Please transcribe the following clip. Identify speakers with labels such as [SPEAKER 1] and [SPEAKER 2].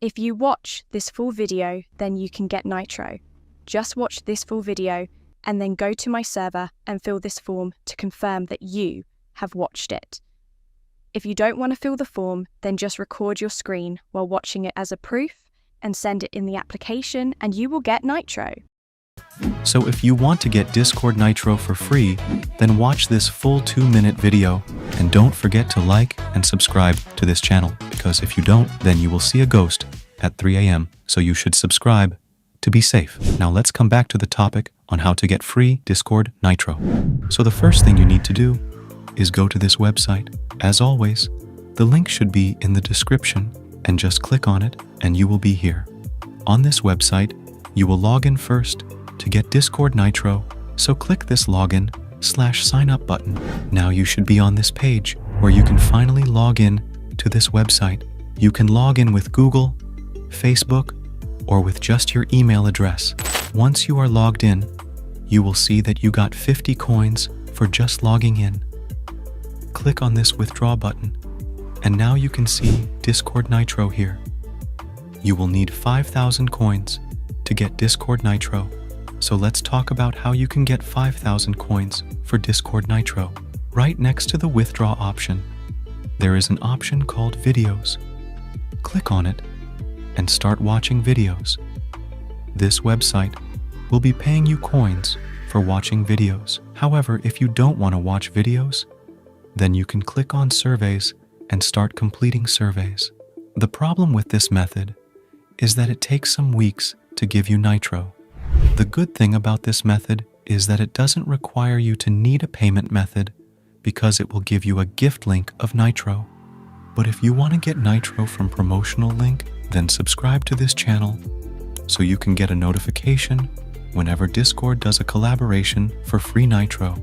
[SPEAKER 1] If you watch this full video, then you can get Nitro. Just watch this full video and then go to my server and fill this form to confirm that you have watched it. If you don't want to fill the form, then just record your screen while watching it as a proof and send it in the application and you will get Nitro.
[SPEAKER 2] So if you want to get Discord Nitro for free, then watch this full 2-minute video and don't forget to like and subscribe to this channel, because if you don't, then you will see a ghost at 3 a.m. So you should subscribe to be safe. Now let's come back to the topic on how to get free Discord Nitro. So the first thing you need to do is go to this website. As always, the link should be in the description, and just click on it and you will be here. On this website, you will log in first to get Discord Nitro, so click this login/sign up button. Now you should be on this page where you can finally log in to this website. You can log in with Google, Facebook, or with just your email address. Once you are logged in, you will see that you got 50 coins for just logging in. Click on this withdraw button, and now you can see Discord Nitro here. You will need 5,000 coins to get Discord Nitro. So let's talk about how you can get 5,000 coins for Discord Nitro. Right next to the withdraw option, there is an option called videos. Click on it and start watching videos. This website will be paying you coins for watching videos. However, if you don't want to watch videos, then you can click on surveys and start completing surveys. The problem with this method is that it takes some weeks to give you Nitro. The good thing about this method is that it doesn't require you to need a payment method, because it will give you a gift link of Nitro. But if you want to get Nitro from promotional link, then subscribe to this channel so you can get a notification whenever Discord does a collaboration for free Nitro.